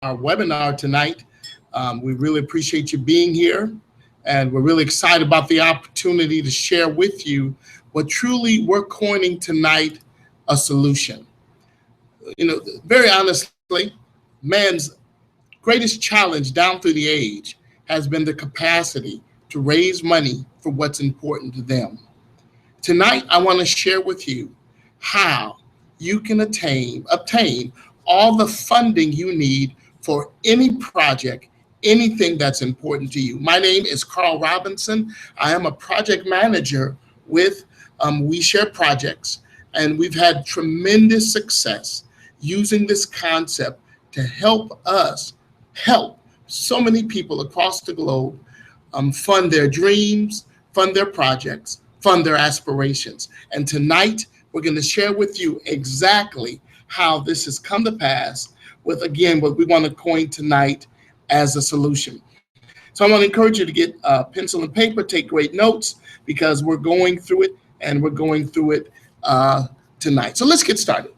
our webinar tonight. We really appreciate you being here, and we're really excited about the opportunity to share with you what truly we're coining tonight a solution. Very honestly, man's greatest challenge down through the age has been the capacity to raise money for what's important to them. Tonight, I want to share with you how you can obtain all the funding you need for any project, anything that's important to you. My name is Carl Robinson. I am a project manager with We Share Projects, and we've had tremendous success using this concept to help us help so many people across the globe fund their dreams, fund their projects, fund their aspirations. And tonight, we're going to share with you exactly how this has come to pass with, again, what we want to coin tonight as a solution. So I want to encourage you to get pencil and paper, take great notes, because we're going through it, and we're going through it tonight. So let's get started.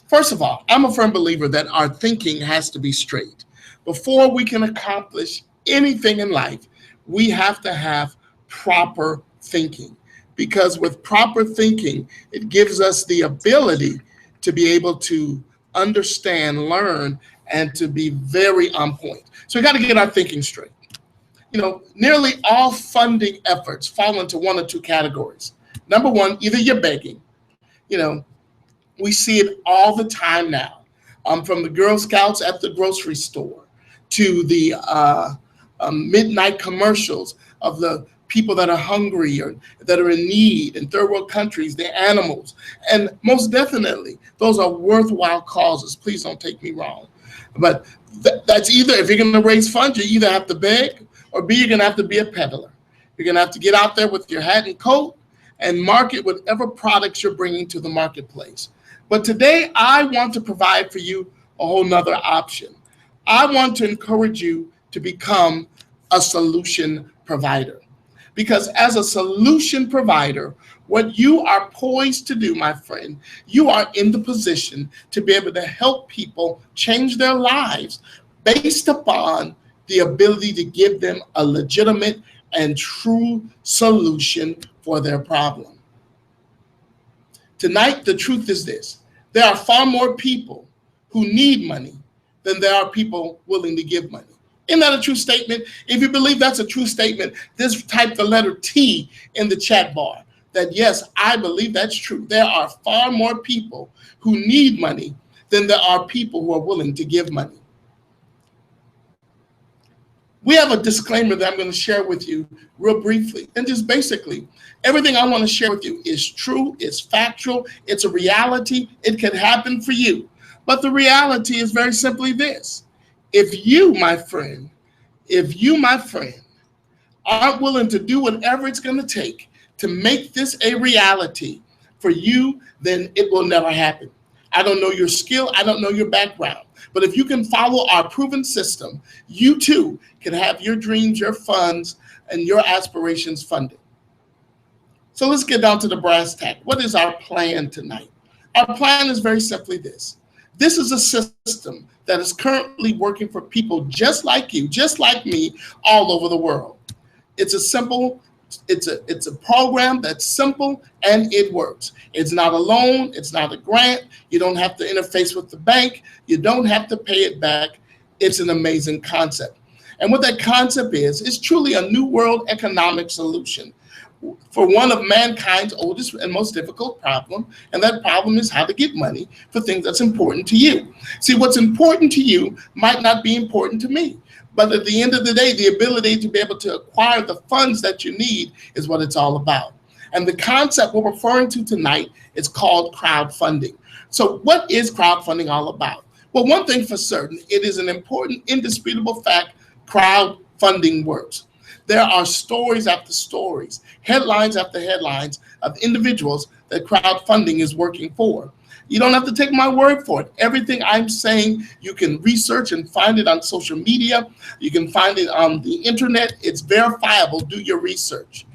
First of all, I'm a firm believer that our thinking has to be straight. Before we can accomplish anything in life, we have to have proper thinking, because with proper thinking, it gives us the ability to be able to understand, learn, and to be very on point. So we got to get our thinking straight. Nearly all funding efforts fall into one or two categories. Number one, either you're begging. We see it all the time now, from the Girl Scouts at the grocery store to the midnight commercials of the people that are hungry or that are in need in third world countries, the animals. And most definitely, those are worthwhile causes. Please don't take me wrong. But that's either, if you're going to raise funds, you either have to beg, or B, you're going to have to be a peddler. You're going to have to get out there with your hat and coat and market whatever products you're bringing to the marketplace. But today, I want to provide for you a whole nother option. I want to encourage you to become a solution provider. Because as a solution provider, what you are poised to do, my friend, you are in the position to be able to help people change their lives based upon the ability to give them a legitimate and true solution for their problem. Tonight, the truth is this: there are far more people who need money than there are people willing to give money. Isn't that a true statement? If you believe that's a true statement, just type the letter T in the chat bar. That yes, I believe that's true. There are far more people who need money than there are people who are willing to give money. We have a disclaimer that I'm going to share with you real briefly. And just basically, everything I want to share with you is true, it's factual, it's a reality, it can happen for you. But the reality is very simply this: if you, my friend, aren't willing to do whatever it's going to take to make this a reality for you, then it will never happen. I don't know your skill, I don't know your background, but if you can follow our proven system, you too can have your dreams, your funds, and your aspirations funded. So let's get down to the brass tack. What is our plan tonight? Our plan is very simply this. This is a system that is currently working for people just like you, just like me, all over the world. It's a program that's simple and it works. It's not a loan, it's not a grant. You don't have to interface with the bank. You don't have to pay it back. It's an amazing concept. And what that concept is truly a new world economic solution for one of mankind's oldest and most difficult problem, and that problem is how to get money for things that's important to you. See, what's important to you might not be important to me, but at the end of the day, the ability to be able to acquire the funds that you need is what it's all about. And the concept we're referring to tonight is called crowdfunding. So what is crowdfunding all about? Well, one thing for certain, it is an important, indisputable fact: crowdfunding works. There are stories after stories, headlines after headlines of individuals that crowdfunding is working for. You don't have to take my word for it. Everything I'm saying, you can research and find it on social media. You can find it on the internet. It's verifiable. Do your research.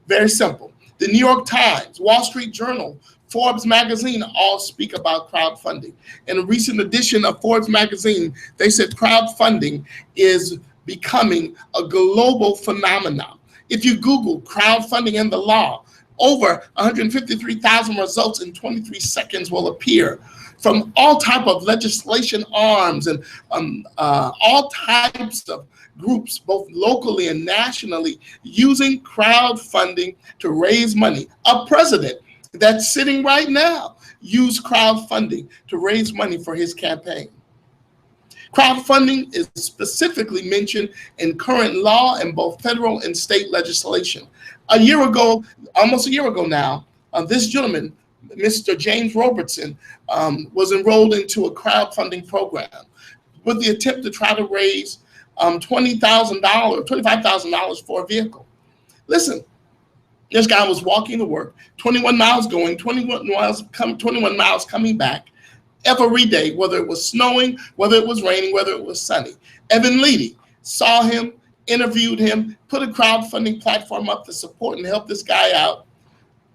Very simple. The New York Times, Wall Street Journal, Forbes magazine all speak about crowdfunding. In a recent edition of Forbes magazine, they said crowdfunding is becoming a global phenomenon. If you Google crowdfunding and the law, over 153,000 results in 23 seconds will appear from all type of legislation arms and all types of groups, both locally and nationally, using crowdfunding to raise money. A president that's sitting right now used crowdfunding to raise money for his campaign. Crowdfunding is specifically mentioned in current law and both federal and state legislation. A year ago, almost a year ago now, this gentleman, Mr. James Robertson, was enrolled into a crowdfunding program with the attempt to try to raise $25,000 for a vehicle. Listen, this guy was walking to work, 21 miles going, 21 miles coming back every day, whether it was snowing, whether it was raining, whether it was sunny. Evan Leedy saw him, interviewed him, put a crowdfunding platform up to support and help this guy out.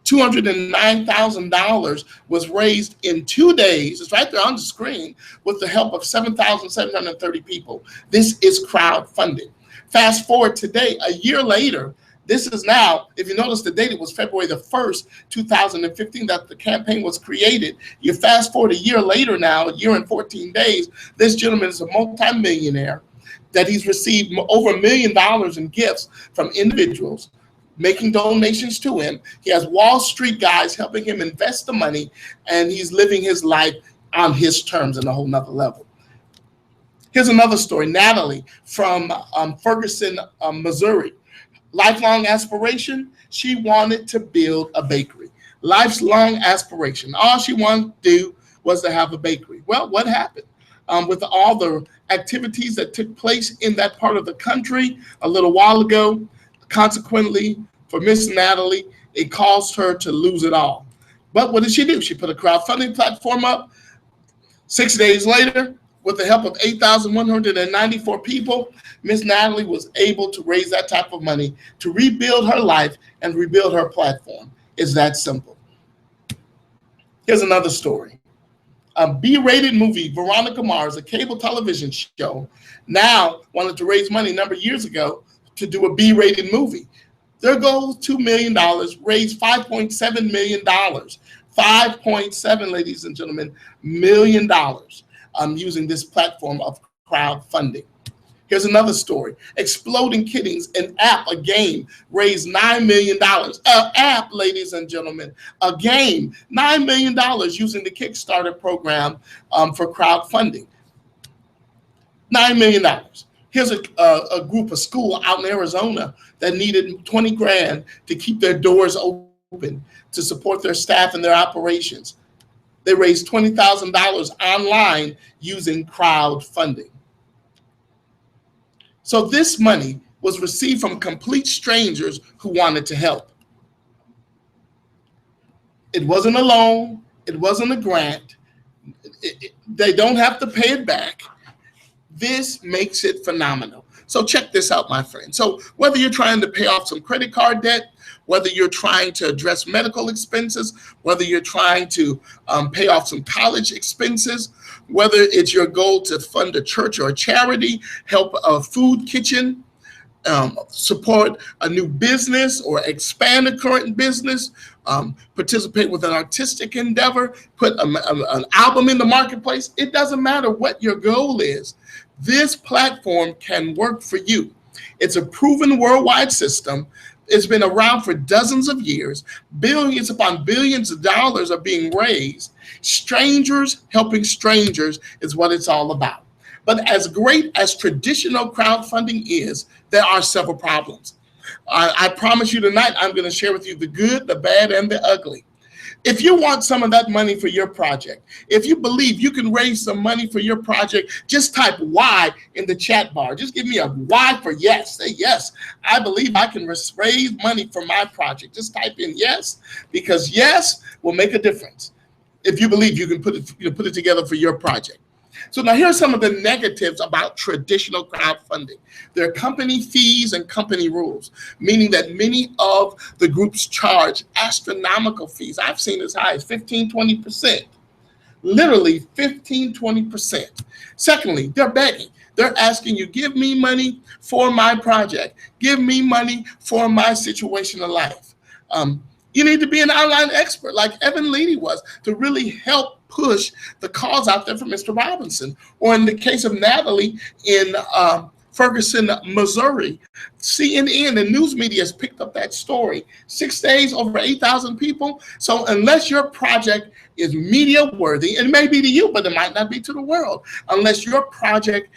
$209,000 was raised in 2 days. It's right there on the screen with the help of 7,730 people. This is crowdfunding. Fast forward today, a year later, this is now, if you notice the date, it was February the 1st, 2015 that the campaign was created. You fast forward a year later now, a year and 14 days, this gentleman is a multimillionaire that he's received over $1 million in gifts from individuals making donations to him. He has Wall Street guys helping him invest the money, and he's living his life on his terms in a whole nother level. Here's another story. Natalie from Ferguson, Missouri. Lifelong aspiration, she wanted to build a bakery. Life's long aspiration. All she wanted to do was to have a bakery. Well, what happened? With all the activities that took place in that part of the country a little while ago, consequently, for Miss Natalie, it caused her to lose it all. But what did she do? She put a crowdfunding platform up. 6 days later, with the help of 8,194 people, Miss Natalie was able to raise that type of money to rebuild her life and rebuild her platform. It's that simple. Here's another story. A B-rated movie, Veronica Mars, a cable television show, now wanted to raise money a number of years ago to do a B-rated movie. Their goal is $2 million, raised $5.7 million. 5.7, ladies and gentlemen, $million using this platform of crowdfunding. Here's another story. Exploding Kittens, an app, a game, raised $9 million. An app, ladies and gentlemen, a game, $9 million using the Kickstarter program for crowdfunding. $9 million. Here's a group, a school out in Arizona that needed 20 grand to keep their doors open to support their staff and their operations. They raised $20,000 online using crowdfunding. So this money was received from complete strangers who wanted to help. It wasn't a loan. It wasn't a grant. They don't have to pay it back. This makes it phenomenal. So check this out, my friend. So whether you're trying to pay off some credit card debt, whether you're trying to address medical expenses, whether you're trying to pay off some college expenses, whether it's your goal to fund a church or a charity, help a food kitchen, support a new business or expand a current business, participate with an artistic endeavor, put an album in the marketplace, it doesn't matter what your goal is. This platform can work for you. It's a proven worldwide system. It's been around for dozens of years. Billions upon billions of dollars are being raised. Strangers helping strangers is what it's all about. But as great as traditional crowdfunding is, there are several problems. I promise you tonight, I'm going to share with you the good, the bad, and the ugly. If you want some of that money for your project, if you believe you can raise some money for your project, just type Y in the chat bar. Just give me a Y for yes. Say yes, I believe I can raise money for my project. Just type in yes, because yes will make a difference if you believe you can put it together for your project. So now here are some of the negatives about traditional crowdfunding. There are company fees and company rules, meaning that many of the groups charge astronomical fees. I've seen as high as 15, 20%. Literally 15, 20%. Secondly, they're begging. They're asking you, give me money for my project. Give me money for my situation of life. You need to be an online expert like Evan Leedy was to really help push the cause out there for Mr. Robinson. Or in the case of Natalie in Ferguson, Missouri, CNN and news media has picked up that story. 6 days, over 8,000 people. So unless your project is media worthy, and it may be to you, but it might not be to the world. Unless your project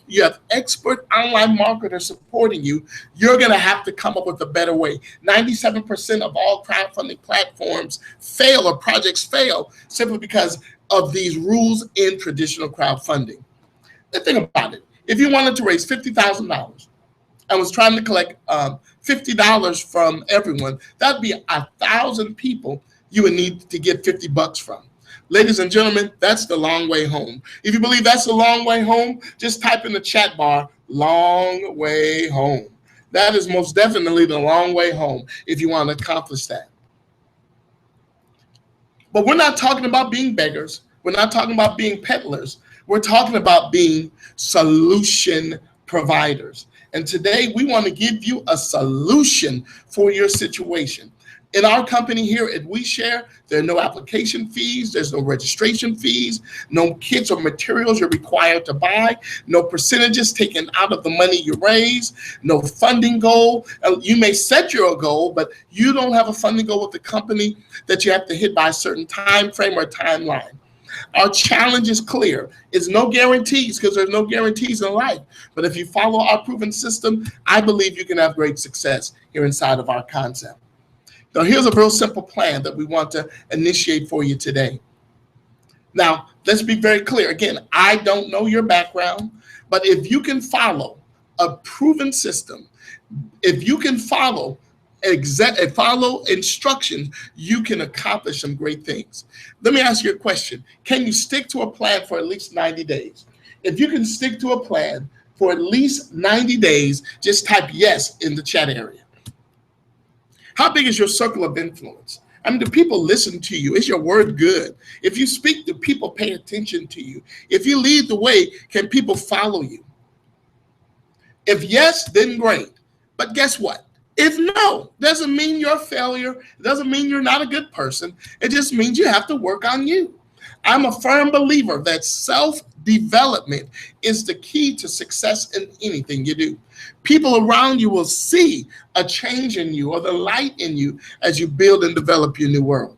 you have expert online marketers supporting you, you're gonna have to come up with a better way. 97% of all crowdfunding platforms fail or projects fail simply because of these rules in traditional crowdfunding. The thing about it, if you wanted to raise $50,000 and was trying to collect $50 from everyone, that'd be 1,000 people you would need to get $50 from. Ladies and gentlemen, that's the long way home. If you believe that's the long way home, just type in the chat bar, long way home. That is most definitely the long way home if you want to accomplish that. But we're not talking about being beggars. We're not talking about being peddlers. We're talking about being solution providers. And today we want to give you a solution for your situation. In our company here at WeShare, there are no application fees, there's no registration fees, no kits or materials you're required to buy, no percentages taken out of the money you raise, no funding goal. You may set your goal, but you don't have a funding goal with the company that you have to hit by a certain time frame or timeline. Our challenge is clear. It's no guarantees, because there's no guarantees in life. But if you follow our proven system, I believe you can have great success here inside of our concept. Now, here's a real simple plan that we want to initiate for you today. Now, let's be very clear. Again, I don't know your background, but if you can follow a proven system, if you can follow instructions, you can accomplish some great things. Let me ask you a question. Can you stick to a plan for at least 90 days? If you can stick to a plan for at least 90 days, just type yes in the chat area. How big is your circle of influence? I mean, do people listen to you? Is your word good? If you speak, do people pay attention to you? If you lead the way, can people follow you? If yes, then great. But guess what? If no, doesn't mean you're a failure. It doesn't mean you're not a good person. It just means you have to work on you. I'm a firm believer that self-development is the key to success in anything you do. People around you will see a change in you or the light in you as you build and develop your new world.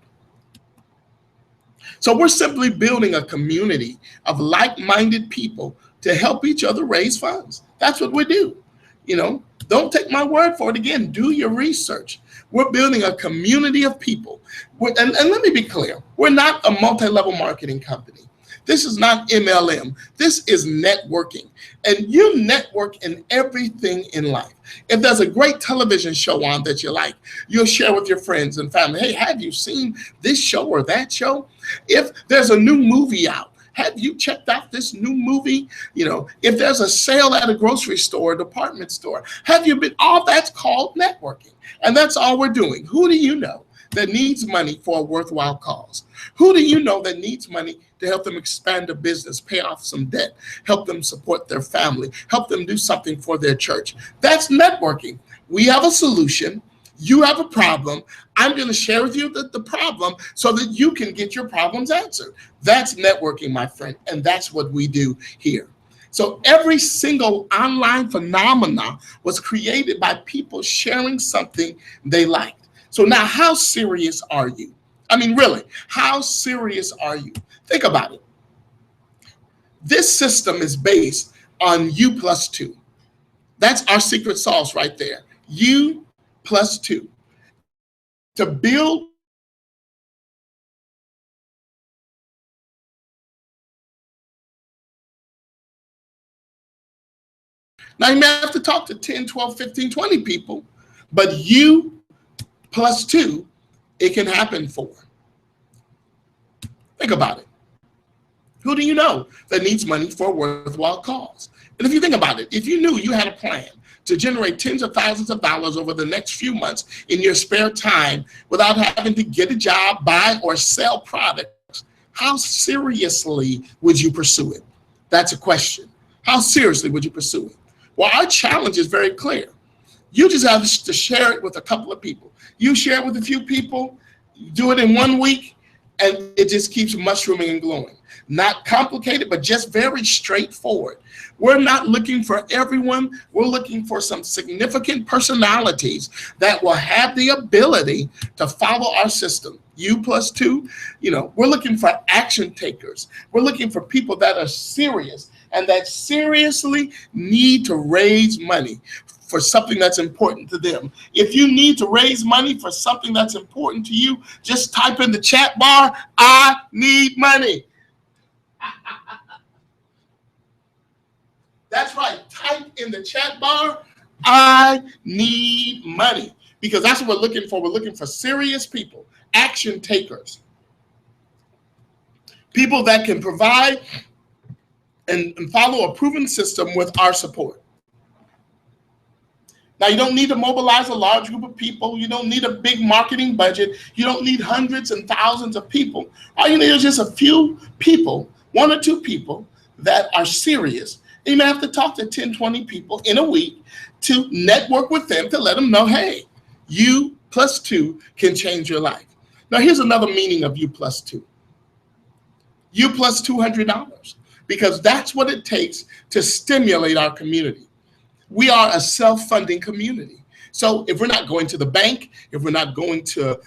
So we're simply building a community of like-minded people to help each other raise funds. That's what we do. You know, don't take my word for it. Again, do your research. We're building a community of people. And let me be clear, we're not a multi-level marketing company. This is not MLM. This is networking. And you network in everything in life. If there's a great television show on that you like, you'll share with your friends and family, hey, have you seen this show or that show? If there's a new movie out, have you checked out this new movie? You know, if there's a sale at a grocery store, department store, have you been, all that's called networking. And that's all we're doing. Who do you know that needs money for a worthwhile cause? Who do you know that needs money to help them expand a business, pay off some debt, help them support their family, help them do something for their church? That's networking. We have a solution. You have a problem. I'm going to share with you the problem so that you can get your problems answered. That's networking, my friend, and that's what we do here. So every single online phenomena was created by people sharing something they liked. So now, how serious are you? I mean, really, how serious are you? Think about it. This system is based on U+2. That's our secret sauce right there. U+2. To build now, you may have to talk to 10, 12, 15, 20 people, but U+2, it can happen for. Think about it. Who do you know that needs money for a worthwhile cause? And if you think about it, if you knew you had a plan to generate tens of thousands of dollars over the next few months in your spare time without having to get a job, buy, or sell products, how seriously would you pursue it? That's a question. How seriously would you pursue it? Well, our challenge is very clear. You just have to share it with a couple of people. You share it with a few people, do it in 1 week, and it just keeps mushrooming and glowing. Not complicated, but just very straightforward. We're not looking for everyone. We're looking for some significant personalities that will have the ability to follow our system. U+2, we're looking for action takers. We're looking for people that are serious and that seriously need to raise money for something that's important to them. If you need to raise money for something that's important to you, just type in the chat bar, "I need money." That's right. Type in the chat bar, "I need money," because that's what we're looking for. We're looking for serious people, action takers, people that can provide and follow a proven system with our support. Now, you don't need to mobilize a large group of people. You don't need a big marketing budget. You don't need hundreds and thousands of people. All you need is just a few people, 1 or 2 people that are serious. You may have to talk to 10, 20 people in a week to network with them to let them know, hey, U+2 can change your life. Now, here's another meaning of U+2. U+$200, because that's what it takes to stimulate our community. We are a self-funding community. So if we're not going to the bank, if we're not going to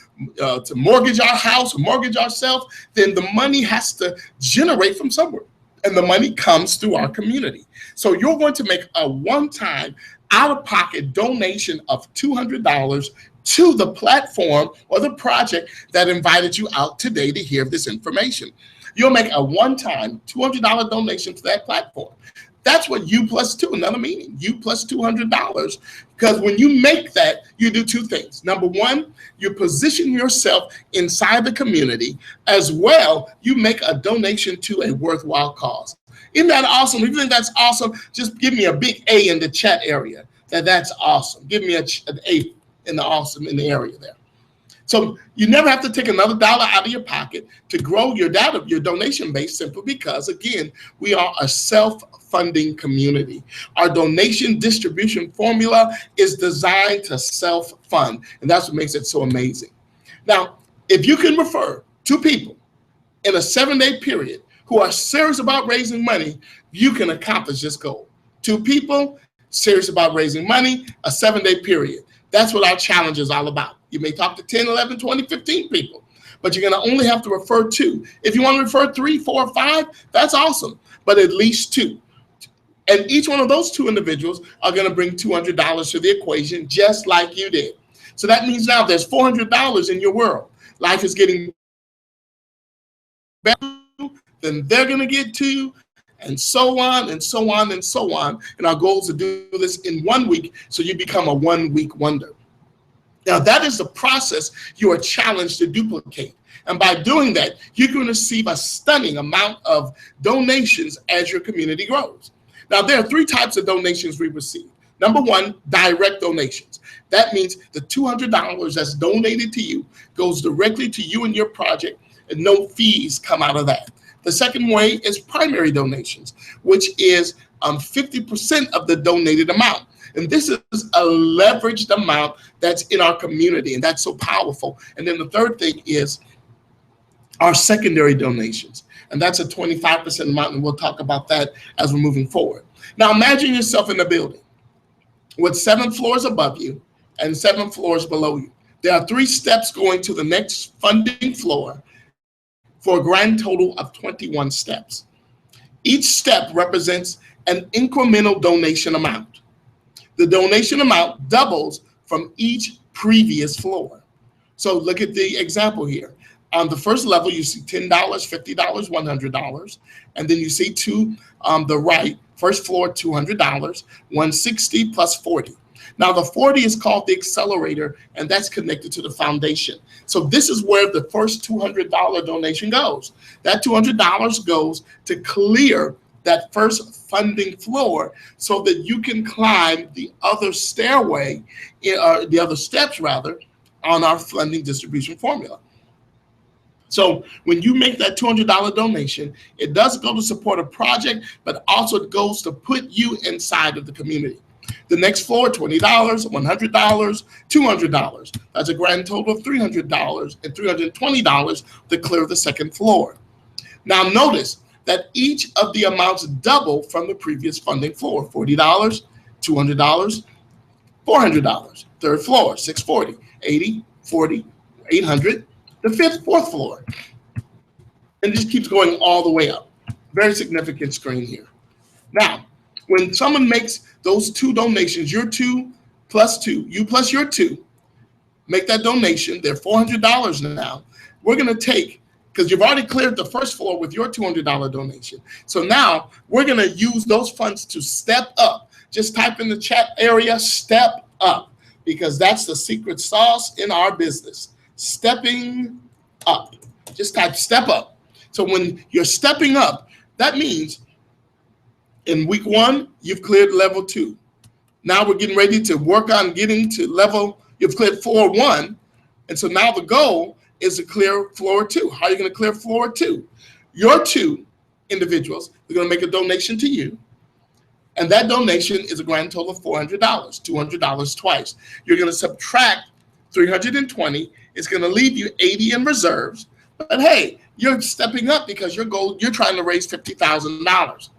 mortgage our house, or mortgage ourselves, then the money has to generate from somewhere. And the money comes through our community. So you're going to make a one-time out-of-pocket donation of $200 to the platform or the project that invited you out today to hear this information. You'll make a one-time $200 donation to that platform. That's what U+2, another meaning, U+$200. Because when you make that, you do 2 things. Number 1, you position yourself inside the community. As well, you make a donation to a worthwhile cause. Isn't that awesome? If you think that's awesome, just give me a big A in the chat area. That's awesome. Give me an A in the awesome in the area there. So you never have to take another dollar out of your pocket to grow your donation base, simply because, again, we are a self-funding community. Our donation distribution formula is designed to self-fund, and that's what makes it so amazing. Now, if you can refer 2 people in a 7-day period who are serious about raising money, you can accomplish this goal. 2 people serious about raising money, a 7-day period. That's what our challenge is all about. You may talk to 10, 11, 20, 15 people, but you're going to only have to refer 2. If you want to refer 3, 4, 5, that's awesome, but at least 2. And each one of those 2 individuals are going to bring $200 to the equation, just like you did. So that means now there's $400 in your world. Life is getting better, then they're going to get to, and so on and so on and so on. And our goal is to do this in 1 week, so you become a 1-week wonder. Now, that is the process you are challenged to duplicate. And by doing that, you're going to receive a stunning amount of donations as your community grows. Now, there are 3 types of donations we receive. Number 1, direct donations. That means the $200 that's donated to you goes directly to you and your project, and no fees come out of that. The second way is primary donations, which is 50% of the donated amount. And this is a leveraged amount that's in our community, and that's so powerful. And then the third thing is our secondary donations, and that's a 25% amount, and we'll talk about that as we're moving forward. Now, imagine yourself in a building with 7 floors above you and 7 floors below you. There are 3 steps going to the next funding floor for a grand total of 21 steps. Each step represents an incremental donation amount. The donation amount doubles from each previous floor. So look at the example here. On the first level, you see $10, $50, $100, and then you see to the right, first floor, $200, $160 plus $40. Now the 40 is called the accelerator, and that's connected to the foundation. So this is where the first $200 donation goes. That $200 goes to clear that first funding floor so that you can climb the other stairway, the other steps rather, on our funding distribution formula. So when you make that $200 donation, it does go to support a project, but also it goes to put you inside of the community. The next floor, $20, $100, $200. That's a grand total of $300 and $320 to clear the second floor. Now notice that each of the amounts double from the previous funding floor: $40, $200, $400. Third floor, $640, $80, $40, $800. The fourth floor. And it just keeps going all the way up. Very significant screen here. Now, when someone makes those two donations, your two plus two, you plus your two, make that donation, they're $400 now. We're gonna take, because you've already cleared the first floor with your $200 donation. So now we're gonna use those funds to step up. Just type in the chat area, step up, because that's the secret sauce in our business. Stepping up. Just type step up. So when you're stepping up, that means in week 1, you've cleared level 2. Now we're getting ready to work on getting to level, you've cleared floor 1. And so now the goal is to clear floor 2. How are you going to clear floor 2? Your 2 individuals are going to make a donation to you. And that donation is a grand total of $400, $200 twice. You're going to subtract 320. It's going to leave you 80 in reserves. But hey, you're stepping up because you're trying to raise $50,000.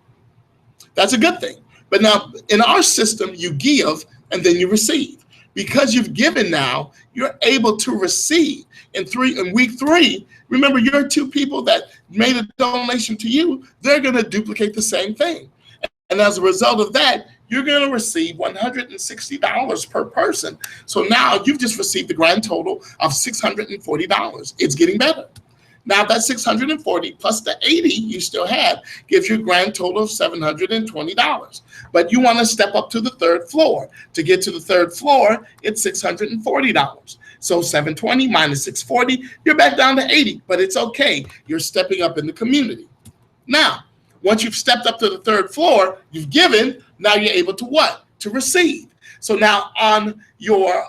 That's a good thing. But now in our system, you give and then you receive. Because you've given now, you're able to receive. In week 3, remember your 2 people that made a donation to you, they're going to duplicate the same thing. And as a result of that, you're going to receive $160 per person. So now you've just received the grand total of $640. It's getting better. Now that 640 plus the 80 you still have gives you a grand total of $720. But you want to step up to the third floor. To get to the third floor, it's $640. So 720 minus 640, you're back down to 80, but it's okay. You're stepping up in the community. Now, once you've stepped up to the third floor, you've given, now you're able to what? To receive. So now on your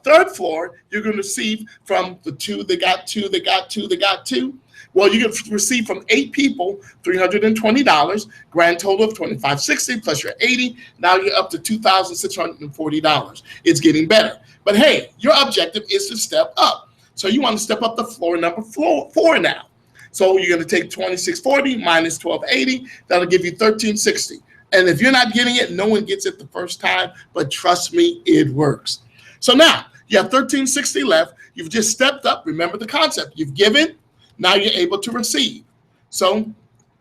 third floor, you're going to receive from the 2 that got 2, that got 2, that got 2. Well, you can receive from 8 people, $320, grand total of $2,560 plus your 80. Now you're up to $2,640. It's getting better. But hey, your objective is to step up. So you want to step up to floor number 4 now. So you're going to take 2640 minus 1280. That'll give you 1360. And if you're not getting it, no one gets it the first time, but trust me, it works. So now you have 1360 left. You've just stepped up. Remember the concept. You've given, now you're able to receive. So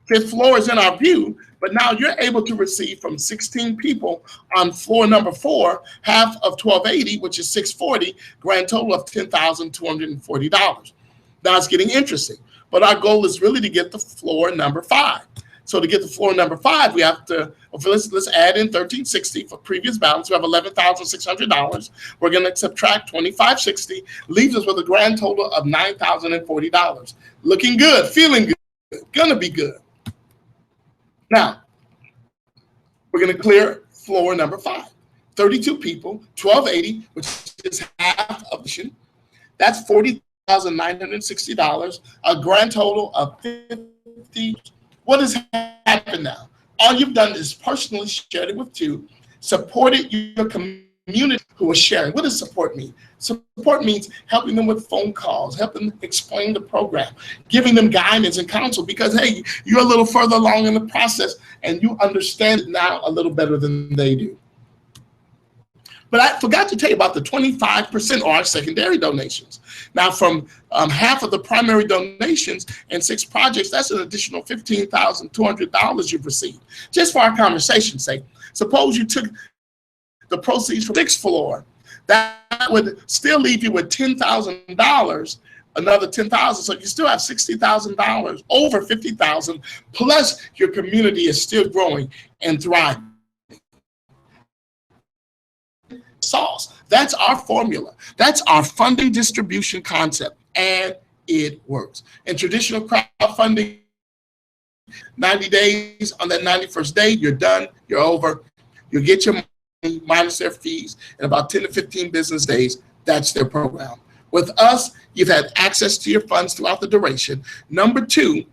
5th floor is in our view, but now you're able to receive from 16 people on floor number 4, half of 1280, which is 640, grand total of $10,240. Now it's getting interesting, but our goal is really to get the floor number 5. So to get the floor number 5, we have to, let's add in 1360 for previous balance. We have $11,600. We're going to subtract 2560, leaves us with a grand total of $9,040. Looking good, feeling good, gonna be good. Now, we're going to clear floor number 5. 32 people, 1280, which is half of the, that's $40,960, a grand total of 50. What has happened now? All you've done is personally shared it with 2, supported your community who are sharing. What does support mean? Support means helping them with phone calls, helping them explain the program, giving them guidance and counsel because, hey, you're a little further along in the process and you understand it now a little better than they do. But I forgot to tell you about the 25% or our secondary donations. Now from half of the primary donations and 6 projects, that's an additional $15,200 you've received. Just for our conversation's sake, suppose you took the proceeds from 6th floor, that would still leave you with $10,000, another $10,000, so you still have $60,000, over $50,000, plus your community is still growing and thriving. sauce. That's our formula. That's our funding distribution concept, and it works. In traditional crowdfunding, 90 days, on that 91st day, you're done, you're over. You'll get your money minus their fees in about 10 to 15 business days. That's their program. With us, you've had access to your funds throughout the duration. Number two,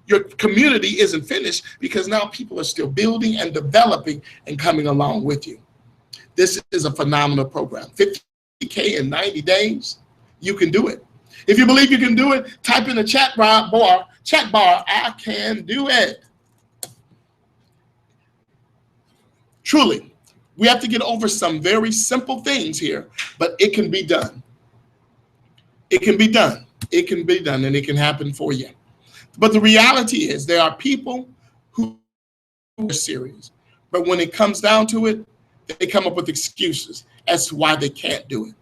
your community isn't finished because now people are still building and developing and coming along with you. This is a phenomenal program. 50K in 90 days, you can do it. If you believe you can do it, type in the chat bar, I can do it. Truly, we have to get over some very simple things here, but it can be done. It can be done. It can be done, and it can happen for you. But the reality is there are people who are serious, but when it comes down to it, they come up with excuses as to why they can't do it.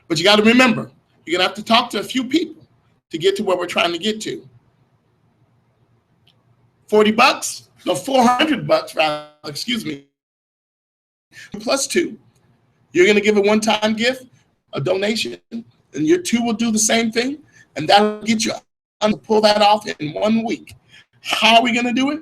But you got to remember, you're going to have to talk to a few people to get to where we're trying to get to. 40 bucks, no, 400 bucks rather, excuse me, plus two. You're going to give a one-time gift, a donation, and your two will do the same thing, and that'll get you to pull that off in 1 week. How are we going to do it?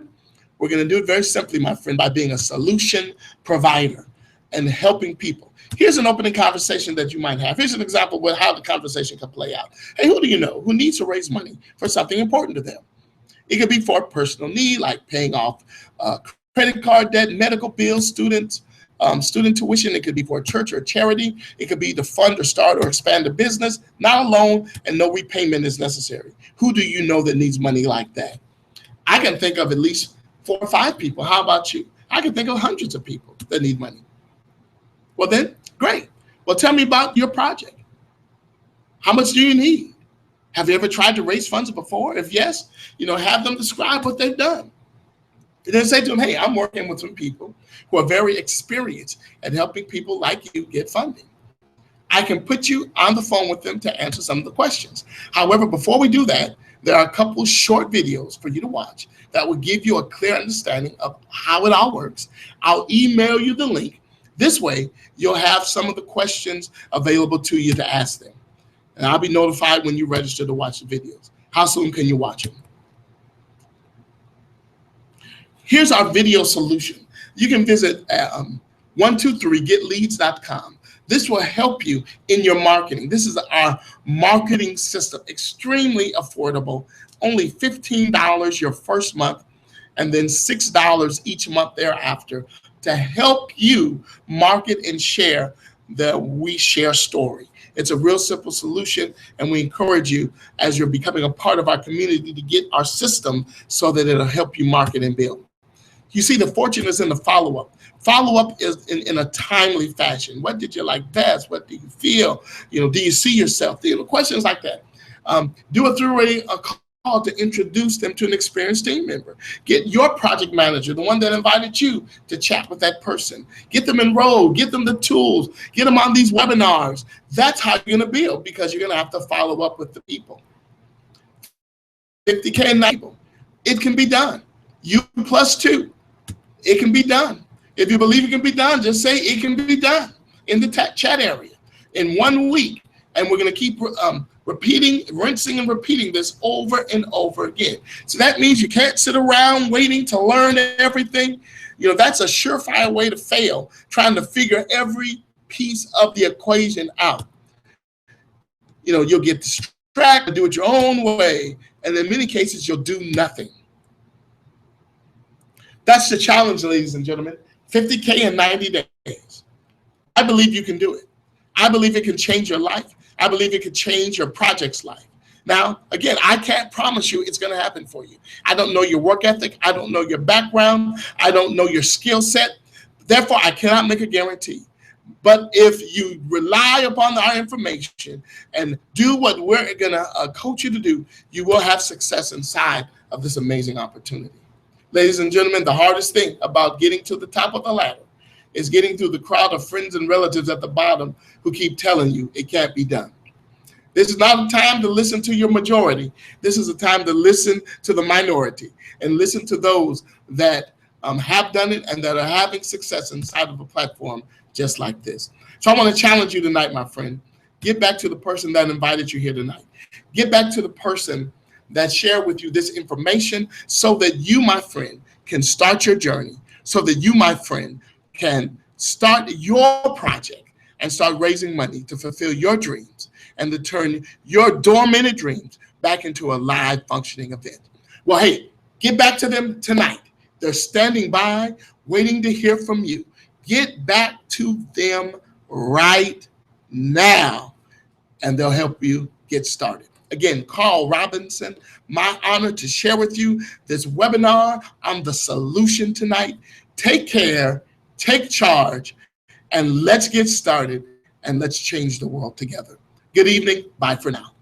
We're going to do it very simply, my friend, by being a solution provider and helping people. Here's an opening conversation that you might have. Here's an example of how the conversation can play out. Hey, who do you know who needs to raise money for something important to them? It could be for a personal need, like paying off credit card debt, medical bills, student tuition. It could be for a church or a charity. It could be to fund or start or expand a business, not a loan, and no repayment is necessary. Who do you know that needs money like that? I can think of at least 4 or 5 people. How about you? I can think of hundreds of people that need money. Well then, great. Well, tell me about your project. How much do you need? Have you ever tried to raise funds before? If yes, have them describe what they've done. And then say to them, hey, I'm working with some people who are very experienced at helping people like you get funding. I can put you on the phone with them to answer some of the questions. However, before we do that, there are a couple short videos for you to watch that will give you a clear understanding of how it all works. I'll email you the link. This way, you'll have some of the questions available to you to ask them. And I'll be notified when you register to watch the videos. How soon can you watch them? Here's our video solution. You can visit 123getleads.com. This will help you in your marketing. This is our marketing system, extremely affordable, only $15 your first month, and then $6 each month thereafter to help you market and share the We Share story. It's a real simple solution, and we encourage you, as you're becoming a part of our community, to get our system so that it'll help you market and build. You see, the fortune is in the follow-up. Follow-up is in a timely fashion. What did you like best? What do you feel? Do you see yourself? Questions like that. Do it through a call to introduce them to an experienced team member. Get your project manager, the one that invited you, to chat with that person. Get them enrolled. Get them the tools. Get them on these webinars. That's how you're going to build, because you're going to have to follow up with the people. 50K and 90 people. It can be done. You plus 2. It can be done. If you believe it can be done, just say it can be done in the chat area in 1 week. And we're going to keep rinsing and repeating this over and over again. So that means you can't sit around waiting to learn everything. That's a surefire way to fail, trying to figure every piece of the equation out. You'll get distracted, do it your own way, and in many cases, you'll do nothing. That's the challenge, ladies and gentlemen. 50K in 90 days. I believe you can do it. I believe it can change your life. I believe it could change your project's life. Now, again, I can't promise you it's going to happen for you. I don't know your work ethic. I don't know your background. I don't know your skill set. Therefore, I cannot make a guarantee. But if you rely upon our information and do what we're going to coach you to do, you will have success inside of this amazing opportunity. Ladies and gentlemen, the hardest thing about getting to the top of the ladder is getting through the crowd of friends and relatives at the bottom who keep telling you it can't be done. This is not a time to listen to your majority. This is a time to listen to the minority and listen to those that have done it and that are having success inside of a platform just like this. So I want to challenge you tonight, my friend. Get back to the person that invited you here tonight. Get back to the person that shared with you this information so that you, my friend, can start your journey, so that you, my friend, can start your project and start raising money to fulfill your dreams and to turn your dormant dreams back into a live functioning event. Well, hey, get back to them tonight. They're standing by, waiting to hear from you. Get back to them right now, and they'll help you get started. Again, Carl Robinson, my honor to share with you this webinar on the solution tonight. Take care, take charge, and let's get started, and let's change the world together. Good evening. Bye for now.